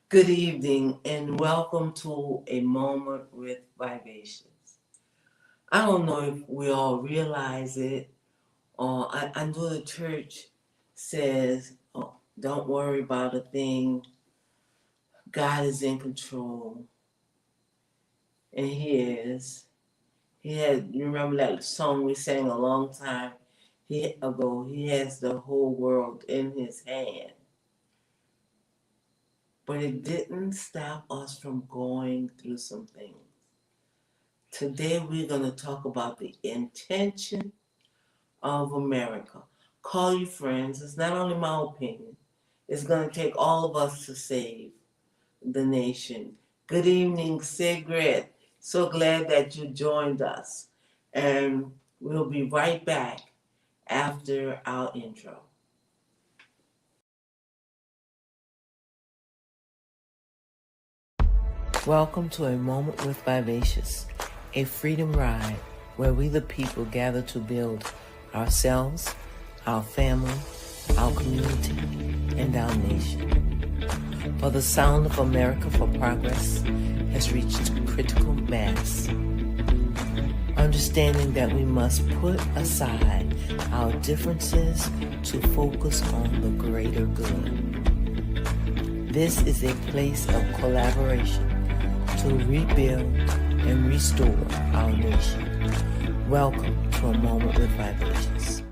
Good evening and welcome to A Moment with Vivacious. I don't know if we all realize it, or I know the church says, oh, don't worry about a thing, God is in control, and He is. You remember that song we sang a long time ago, He has the whole world in His hand. But it didn't stop us from going through some things. Today we're going to talk about the intention of America. Call your friends. It's not only my opinion. It's going to take all of us to save the nation. Good evening, Sigrid. So glad that you joined us. And we'll be right back after our intro. Welcome to A Moment with Vivacious, a freedom ride where we the people gather to build ourselves, our family, our community, and our nation. For the sound of America for Progress has reached critical mass. Understanding that we must put aside our differences to focus on the greater good. This is a place of collaboration to rebuild and restore our nation. Welcome to A Moment with Vivacious.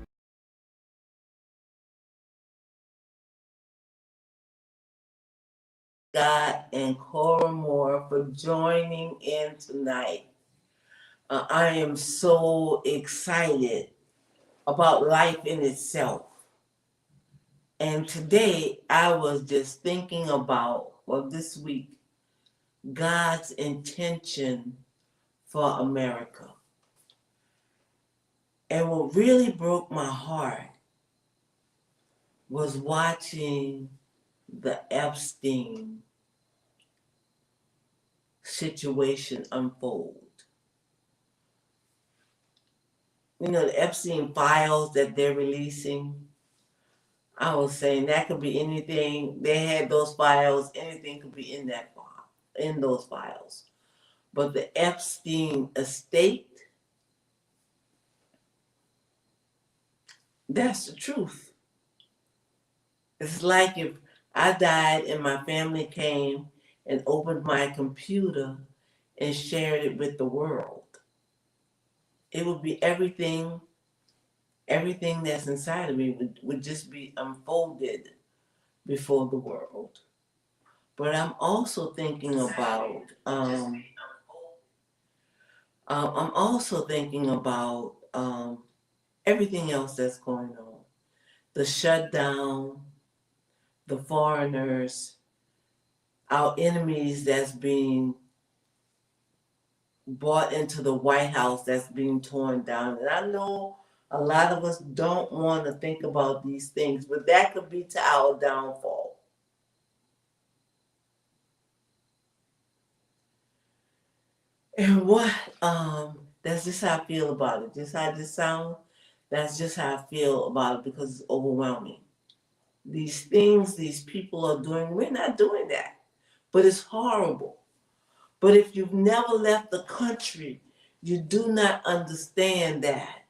Scott and Cora Moore for joining in tonight. I am so excited about life in itself. And today I was just thinking about, this week, God's intention for America. And what really broke my heart was watching the Epstein situation unfold. You know, the Epstein files that they're releasing, I was saying that could be anything. They had those files, anything could be in that file, in those files. But the Epstein estate, that's the truth. It's like if I died and my family came and opened my computer and shared it with the world. It would be everything that's inside of me would just be unfolded before the world. But I'm also thinking about everything else that's going on. The shutdown, the foreigners, our enemies that's being brought into the White House that's being torn down. And I know a lot of us don't want to think about these things, but that could be to our downfall. And that's just how I feel about it. Just how this sounds, that's just how I feel about it because it's overwhelming. These things these people are doing, we're not doing that. But it's horrible. But if you've never left the country, you do not understand that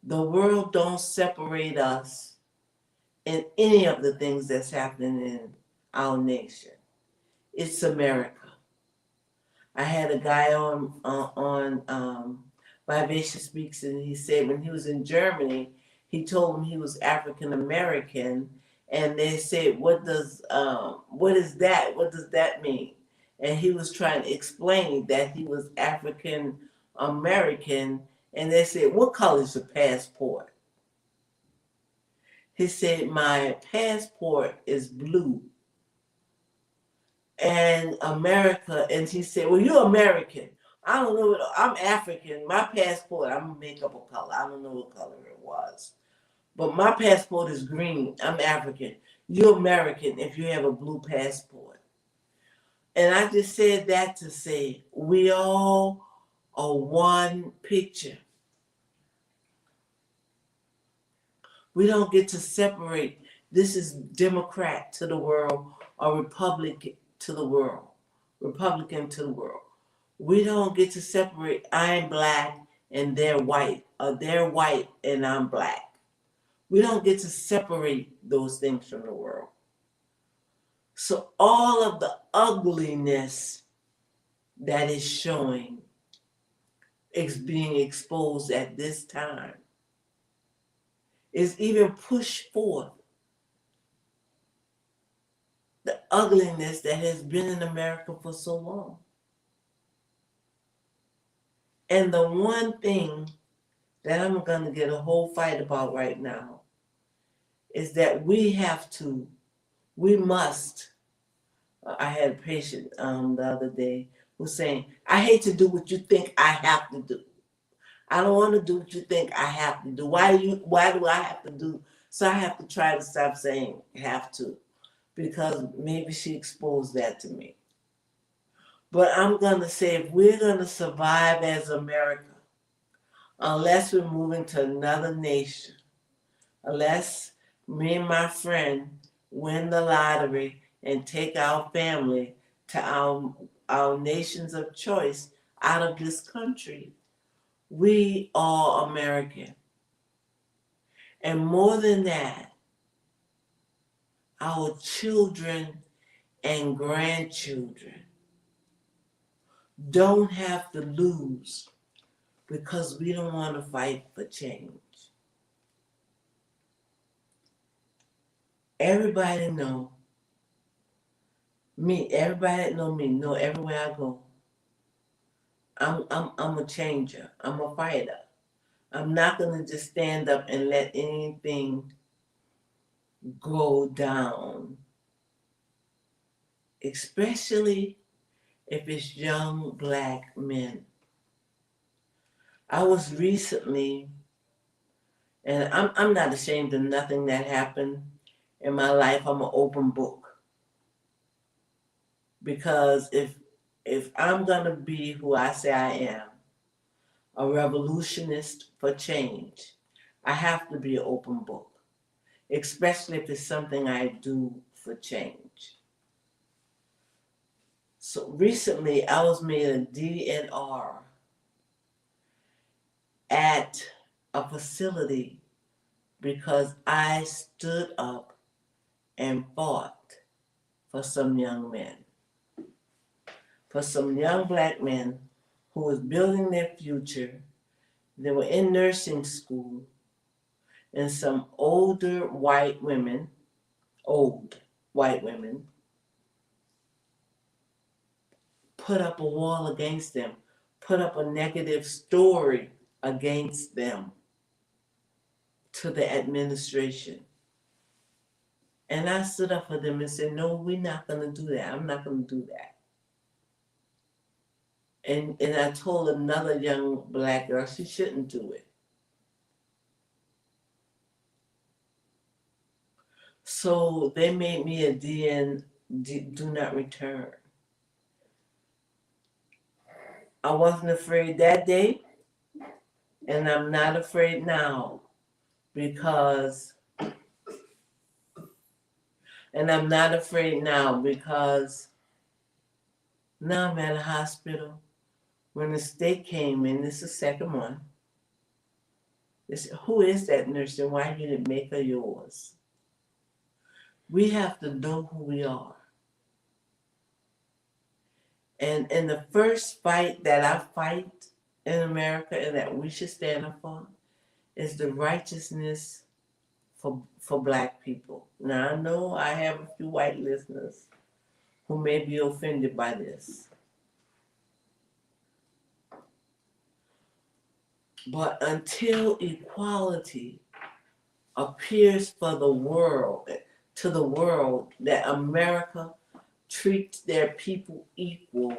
the world don't separate us in any of the things that's happening in our nation. It's America. I had a guy on Vivacious Speaks, and he said when he was in Germany, he told them he was African American, and they said, what is that? What does that mean? And he was trying to explain that he was African American, and they said, what color is your passport? He said, my passport is blue. And America, and he said, well, you're American. I don't know, I'm African. My passport, I'm gonna make up a color. I don't know what color it was. But my passport is green. I'm African. You're American if you have a blue passport. And I just said that to say, we all are one picture. We don't get to separate. This is Democrat to the world or Republican to the world, Republican to the world. We don't get to separate I'm black and they're white, or they're white and I'm black. We don't get to separate those things from the world. So all of the ugliness that is showing is being exposed at this time is even pushed forth. The ugliness that has been in America for so long. And the one thing that I'm going to get a whole fight about right now is that we must. I had a patient the other day who was saying, I hate to do what you think I have to do. I don't want to do what you think I have to do. Why do I have to do? So I have to try to stop saying have to, because maybe she exposed that to me. But I'm going to say, if we're going to survive as America, unless we're moving to another nation, unless me and my friend win the lottery and take our family to our nations of choice out of this country, we are American. And more than that, our children and grandchildren don't have to lose because we don't want to fight for change. Everybody know me. Everybody that know me know everywhere I go, I'm a changer. I'm a fighter. I'm not gonna just stand up and let anything go down, especially if it's young black men. I was recently, and I'm not ashamed of nothing that happened in my life. I'm an open book. Because if I'm gonna be who I say I am, a revolutionist for change, I have to be an open book, especially if it's something I do for change. So recently I was made a DNR at a facility because I stood up and fought for some young men, for some young black men who was building their future. They were in nursing school, and some old white women, put up a wall against them, put up a negative story against them to the administration. And I stood up for them and said, no, we're not going to do that. I'm not going to do that. And I told another young black girl she shouldn't do it. So they made me a do not return. I wasn't afraid that day, and I'm not afraid now because now I'm at a hospital. When the state came in, this is the second one. They said, who is that nurse and why you didn't make her yours? We have to know who we are. And the first fight that I fight in America and that we should stand up for is the righteousness for black people. Now I know I have a few white listeners who may be offended by this. But until equality appears for the world, to the world, that America treats their people equal,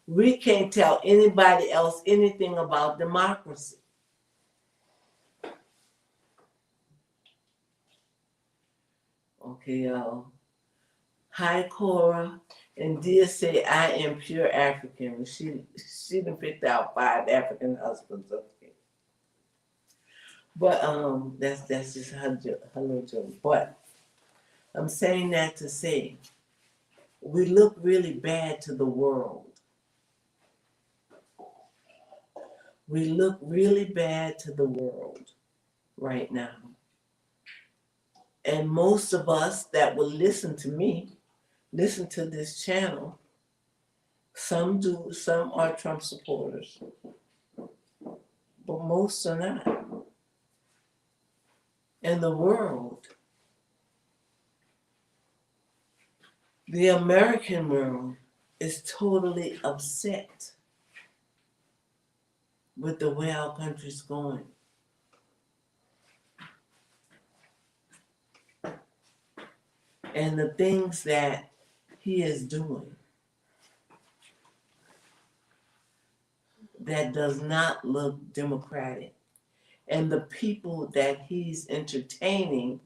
we can't tell anybody else anything about democracy. Okay, y'all. Hi, Cora. And Dia say, I am pure African. She done picked out 5 African husbands. Okay. But that's just her little joke. But I'm saying that to say we look really bad to the world. We look really bad to the world right now. And most of us that will listen to me, listen to this channel, some do, some are Trump supporters, but most are not. And the world, the American world, is totally upset with the way our country's going. And the things that he is doing that does not look democratic. And the people that he's entertaining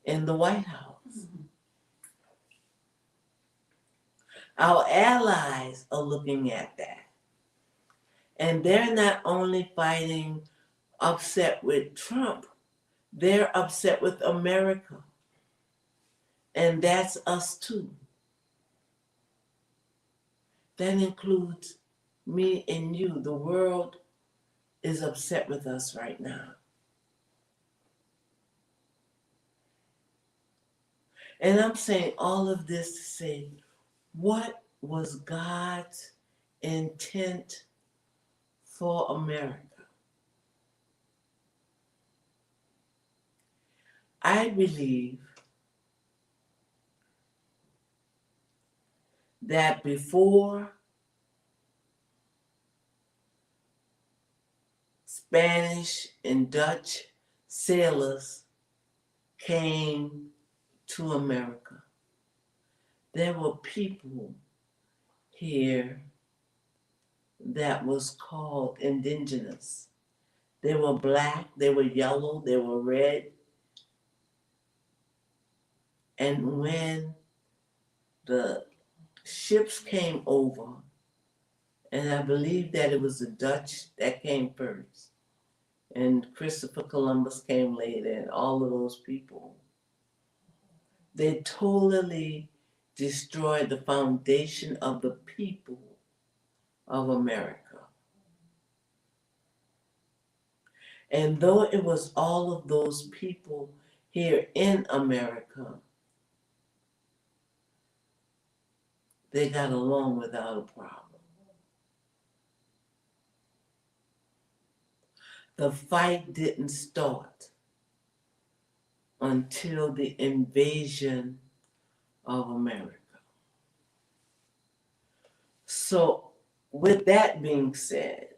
in the White House. Our allies are looking at that. And they're not only fighting upset with Trump, they're upset with America. And that's us too. That includes me and you. The world is upset with us right now. And I'm saying all of this to say, what was God's intent for America? I believe that before Spanish and Dutch sailors came to America, there were people here that was called indigenous. They were black, they were yellow, they were red. And when the ships came over, and I believe that it was the Dutch that came first, and Christopher Columbus came later, and all of those people, they totally destroyed the foundation of the people of America. And though it was all of those people here in America, they got along without a problem. The fight didn't start until the invasion of America. So, with that being said,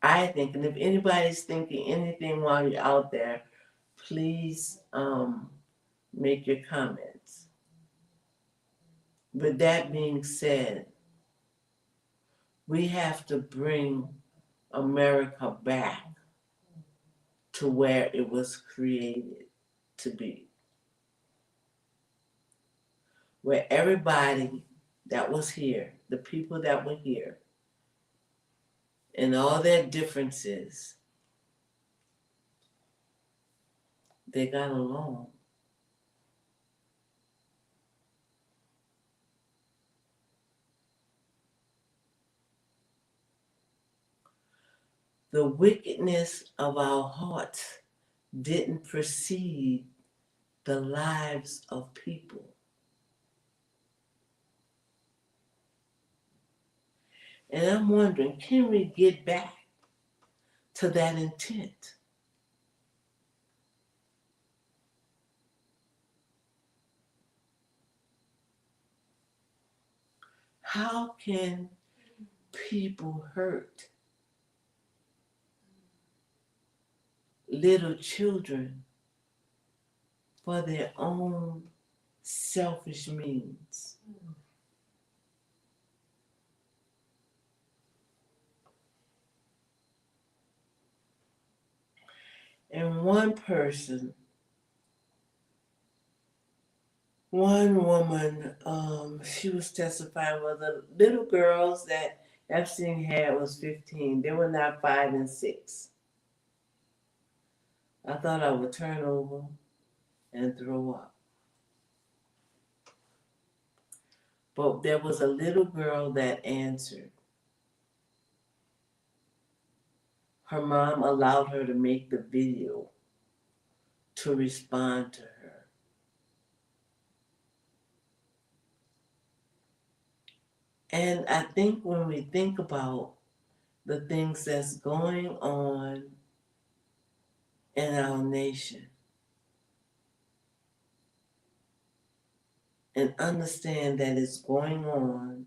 I think, and if anybody's thinking anything while you're out there, please make your comments. With that being said, we have to bring America back to where it was created to be. Where everybody that was here, the people that were here, and all their differences, they got along. The wickedness of our hearts didn't precede the lives of people. And I'm wondering, can we get back to that intent? How can people hurt little children for their own selfish means? And one woman, she was testifying, well, the little girls that Epstein had was 15. They were not 5 and 6. I thought I would turn over and throw up. But there was a little girl that answered. Her mom allowed her to make the video to respond to her. And I think when we think about the things that's going on in our nation and understand that it's going on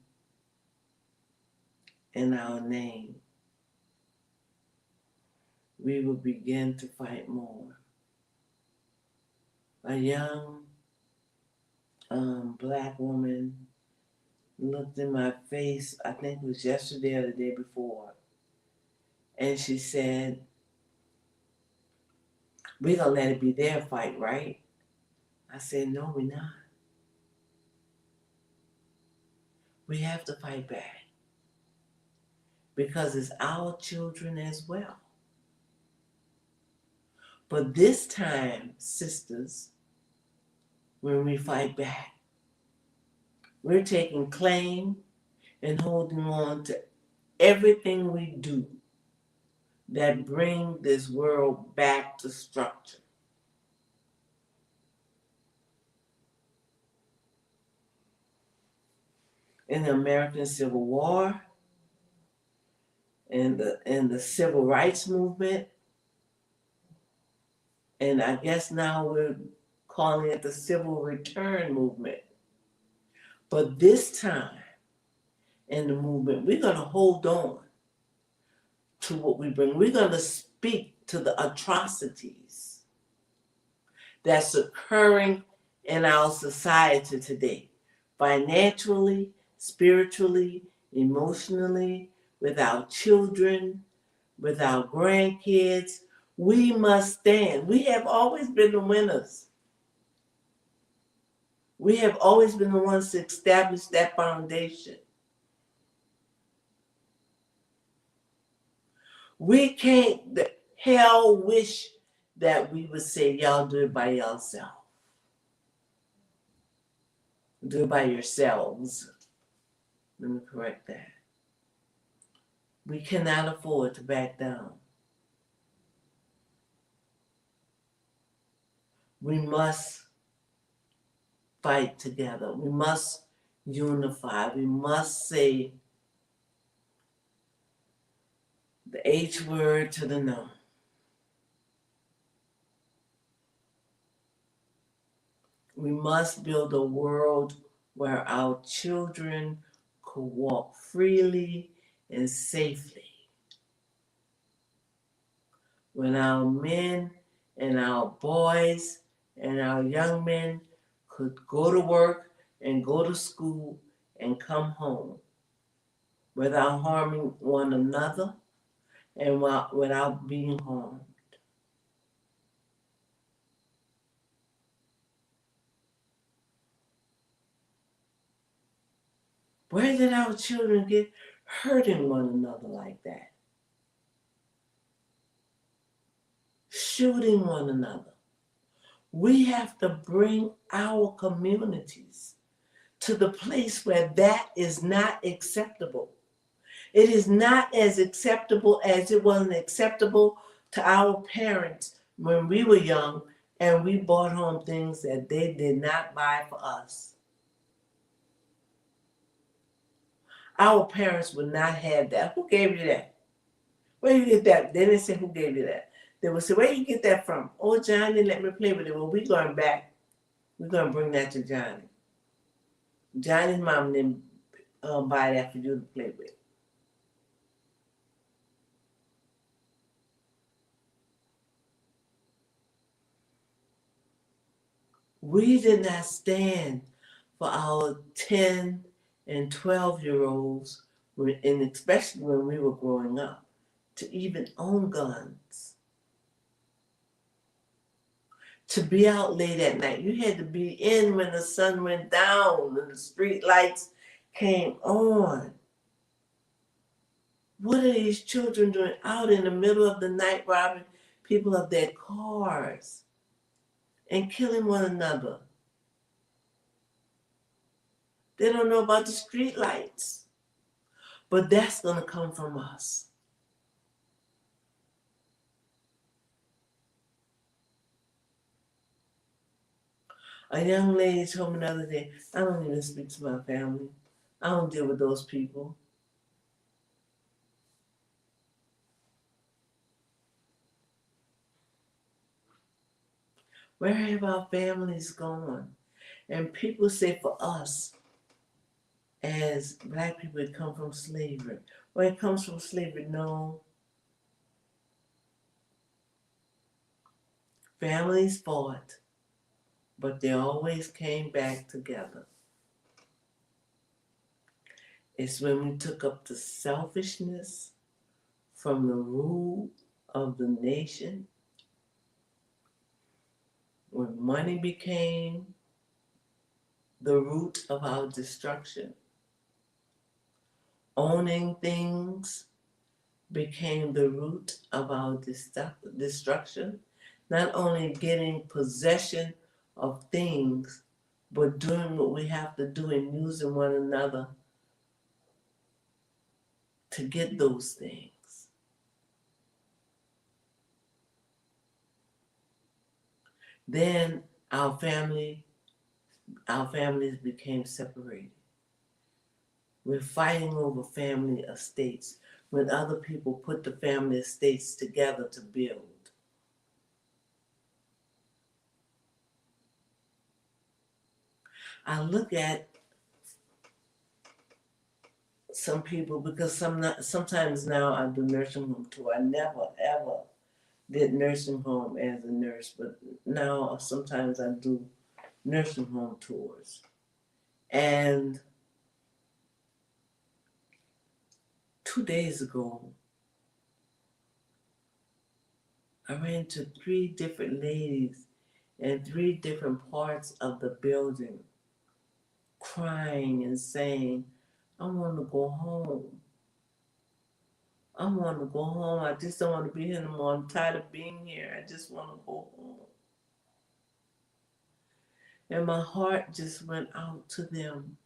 in our name, we will begin to fight more. A young black woman looked in my face, I think it was yesterday or the day before, and she said, "We're going to let it be their fight, right?" I said, "No, we're not. We have to fight back because it's our children as well." But this time, sisters, when we fight back, we're taking claim and holding on to everything we do that bring this world back to structure. In the American Civil War, in the Civil Rights Movement, and I guess now we're calling it the Civil Return Movement. But this time in the movement, we're going to hold on to what we bring. We're going to speak to the atrocities that's occurring in our society today, financially, spiritually, emotionally, with our children, with our grandkids. We must stand. We have always been the winners. We have always been the ones to establish that foundation. We can't, the hell wish that we would say, y'all do it by yourself. Do it by yourselves. Let me correct that. We cannot afford to back down. We must fight together. We must unify. We must say the H word to the no. We must build a world where our children could walk freely and safely. When our men and our boys and our young men could go to work and go to school and come home without harming one another and without being harmed. Where did our children get hurting one another like that? Shooting one another. We have to bring our communities to the place where that is not acceptable. It is not as acceptable as it wasn't acceptable to our parents when we were young and we brought home things that they did not buy for us. Our parents would not have that. Who gave you that? Where you get that? They didn't say who gave you that. They would say, where you get that from? Oh, Johnny, let me play with it. Well, we're going back. We're going to bring that to Johnny. Johnny's mom didn't buy that for you to play with. We did not stand for our 10 and 12-year-olds, and especially when we were growing up, to even own guns. To be out late at night. You had to be in when the sun went down and the street lights came on. What are these children doing out in the middle of the night, Robin, people of their cars and killing one another. They don't know about the street lights. But that's going to come from us. A young lady told me the other day, I don't even speak to my family. I don't deal with those people. Where have our families gone? And people say for us, as black people, it comes from slavery. Well, it comes from slavery. No. Families fought, but they always came back together. It's when we took up the selfishness from the rule of the nation, when money became the root of our destruction, owning things became the root of our destruction. Not only getting possession of things, but doing what we have to do and using one another to get those things. Then our families became separated. We're fighting over family estates when other people put the family estates together to build. I look at some people because sometimes now I do nursing home too. I never ever did nursing home as a nurse, but now sometimes I do nursing home tours. And 2 days ago, I ran into 3 different ladies in 3 different parts of the building, crying and saying, I want to go home. I want to go home. I just don't want to be here anymore. I'm tired of being here. I just want to go home. And my heart just went out to them.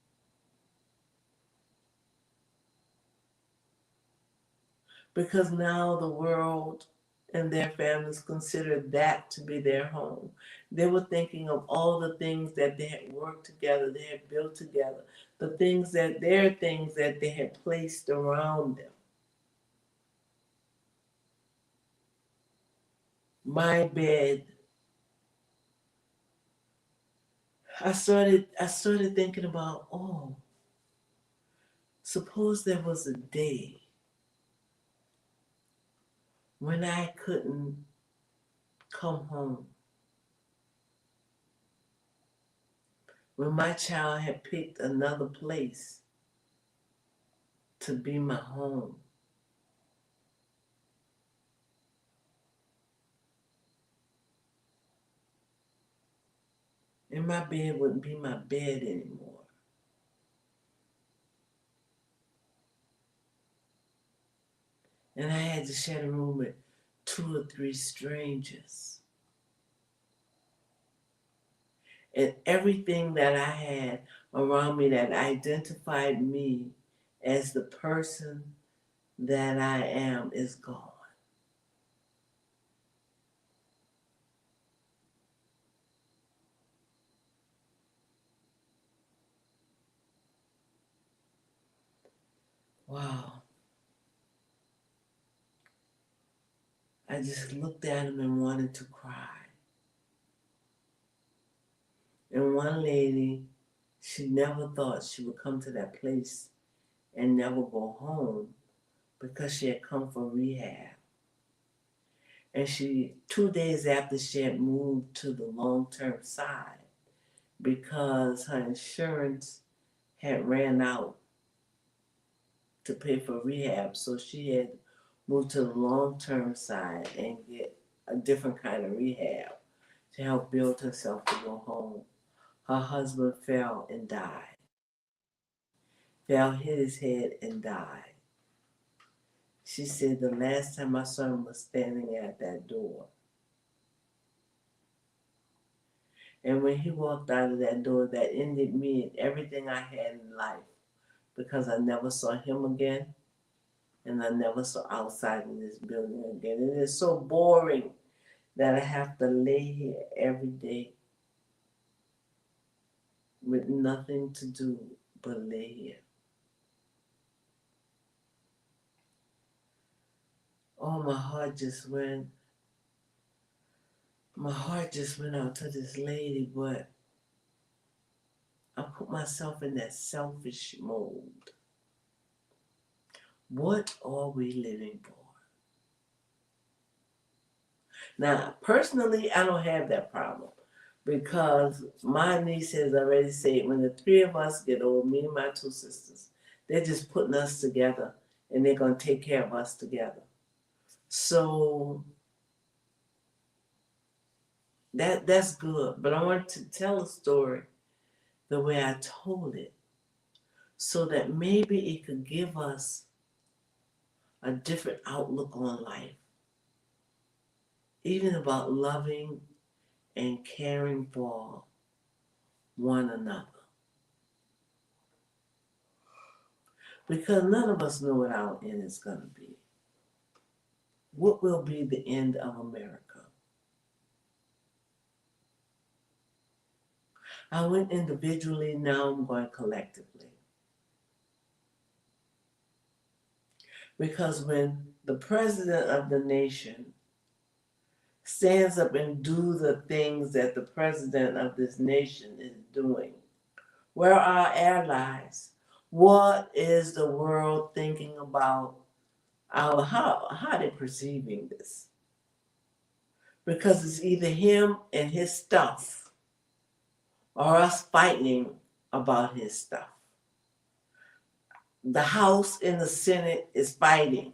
Because now the world and their families consider that to be their home. They were thinking of all the things that they had worked together, they had built together, their things that they had placed around them. My bed. I started thinking about, suppose there was a day when I couldn't come home. When my child had picked another place to be my home. And my bed wouldn't be my bed anymore. And I had to share a room with 2 or 3 strangers. And everything that I had around me that identified me as the person that I am is gone. Wow. I just looked at him and wanted to cry. And one lady, she never thought she would come to that place and never go home because she had come for rehab. And 2 days after she had moved to the long-term side because her insurance had ran out to pay for rehab. So she had moved to the long-term side and get a different kind of rehab to help build herself to go home. Her husband fell and died. Fell, hit his head and died. She said the last time my son was standing at that door. And when he walked out of that door, that ended me and everything I had in life, because I never saw him again and I never saw outside of this building again. It is so boring that I have to lay here every day with nothing to do but lay here. Oh, my heart just went out to this lady, but I put myself in that selfish mode. What are we living for? Now, personally, I don't have that problem because my niece has already said when the three of us get old, me and my two sisters, they're just putting us together and they're going to take care of us together. So that's good. But I want to tell a story the way I told it so that maybe it could give us a different outlook on life, even about loving and caring for one another. Because none of us know what our end is going to be. What will be the end of America? I went individually, now I'm going collectively. Because when the president of the nation stands up and do the things that the president of this nation is doing, where are our allies? What is the world thinking about how they perceiving this? Because it's either him and his stuff or us fighting about his stuff. The House and the Senate is fighting.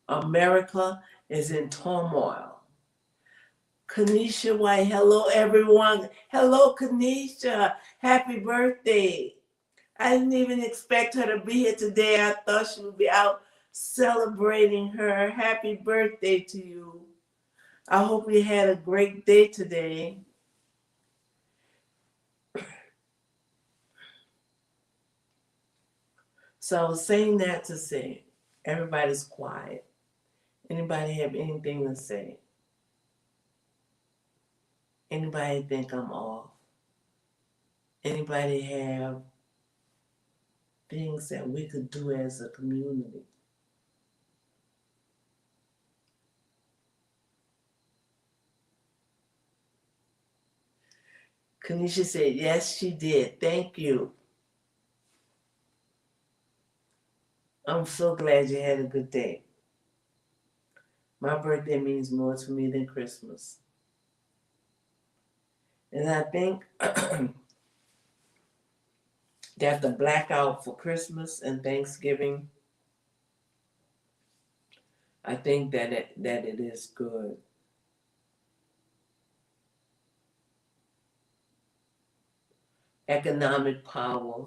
America is in turmoil. Kanisha White, hello everyone. Hello Kanisha, happy birthday. I didn't even expect her to be here today. I thought she would be out celebrating her. Happy birthday to you. I hope you had a great day today. So I was saying that to say, everybody's quiet. Anybody have anything to say? Anybody think I'm off? Anybody have things that we could do as a community? Kanisha said, yes, she did. Thank you. I'm so glad you had a good day. My birthday means more to me than Christmas. And I think that the blackout for Christmas and Thanksgiving, I think that it is good. Economic power,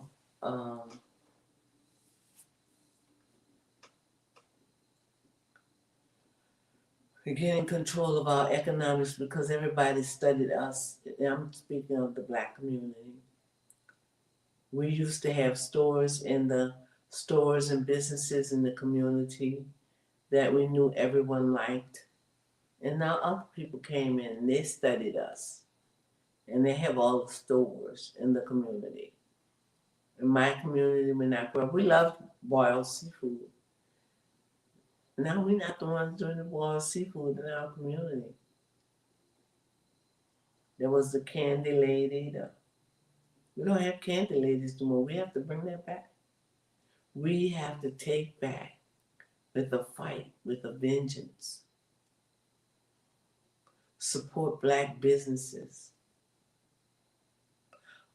getting control of our economics because everybody studied us. I'm speaking of the Black community. We used to have stores and businesses in the community that we knew everyone liked. And now other people came in and they studied us. And they have all the stores in the community. In my community, when I grew up, we loved boiled seafood. Now we're not the ones doing the boiled seafood in our community. There was the candy lady. We don't have candy ladies anymore. We have to bring that back. We have to take back with a fight, with a vengeance. Support Black businesses.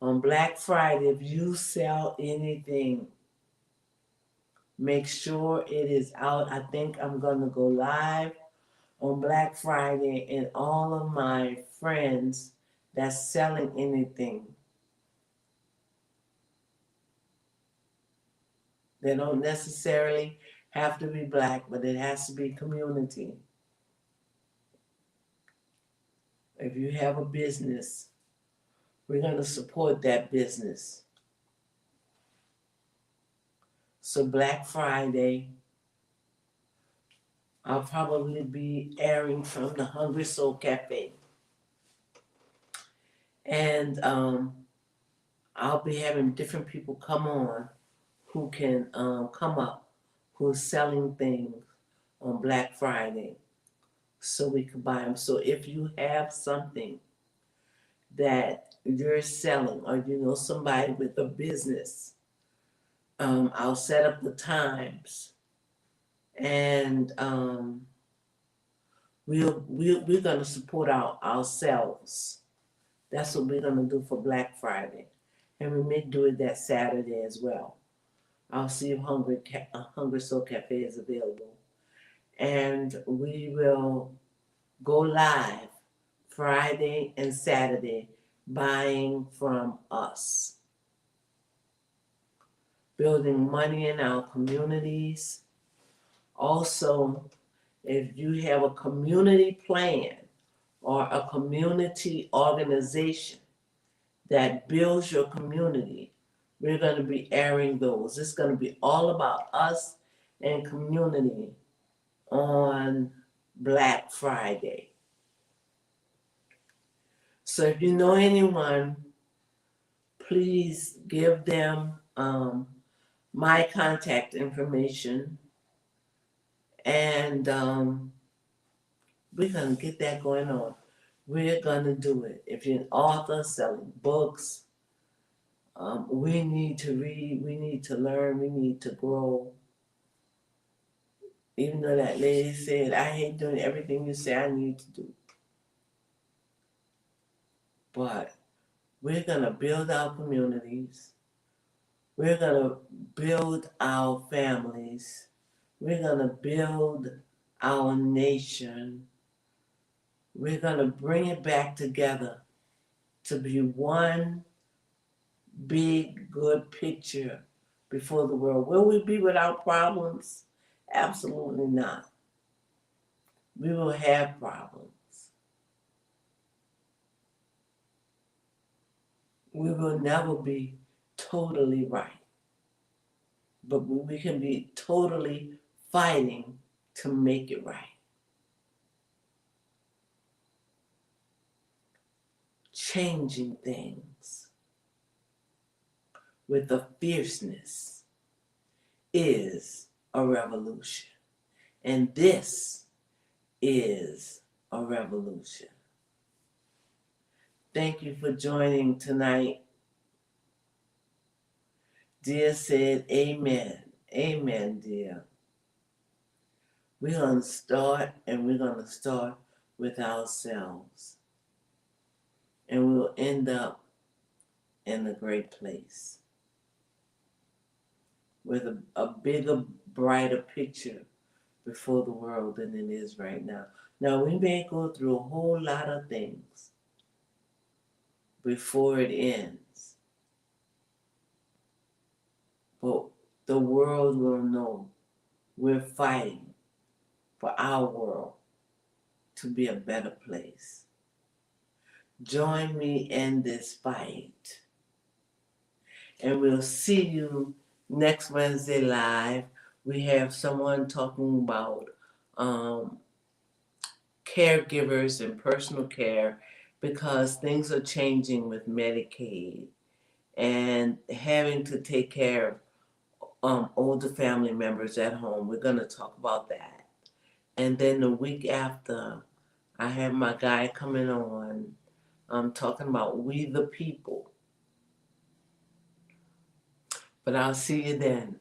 On Black Friday, if you sell anything, make sure it is out. I think I'm going to go live on Black Friday, and all of my friends that's selling anything, they don't necessarily have to be Black, but it has to be community. If you have a business, we're going to support that business. So Black Friday, I'll probably be airing from the Hungry Soul Cafe. And I'll be having different people come on who can come up, who's selling things on Black Friday so we can buy them. So if you have something that you're selling or you know somebody with a business, I'll set up the times and we're going to support ourselves. That's what we're going to do for Black Friday. And we may do it that Saturday as well. I'll see if Hungry Soul Cafe is available. And we will go live Friday and Saturday buying from us. Building money in our communities. Also, if you have a community plan or a community organization that builds your community, we're going to be airing those. It's going to be all about us and community on Black Friday. So if you know anyone, please give them my contact information, and we're going to get that going on. We're going to do it. If you're an author selling books, we need to read, we need to learn, we need to grow. Even though that lady said, I hate doing everything you say I need to do. But we're going to build our communities. We're going to build our families. We're going to build our nation. We're going to bring it back together to be one big, good picture before the world. Will we be without problems? Absolutely not. We will have problems. We will never be totally right. But we can be totally fighting to make it right. Changing things with a fierceness is a revolution. And this is a revolution. Thank you for joining tonight. Dear said, amen. Amen, dear. We're going to start, and we're going to start with ourselves. And we'll end up in a great place with a bigger, brighter picture before the world than it is right now. Now, we may go through a whole lot of things before it ends, but the world will know we're fighting for our world to be a better place. Join me in this fight, and we'll see you next Wednesday live. We have someone talking about caregivers and personal care, because things are changing with Medicaid and having to take care of older family members at home. We're going to talk about that. And then the week after, I have my guy coming on talking about We the People. But I'll see you then.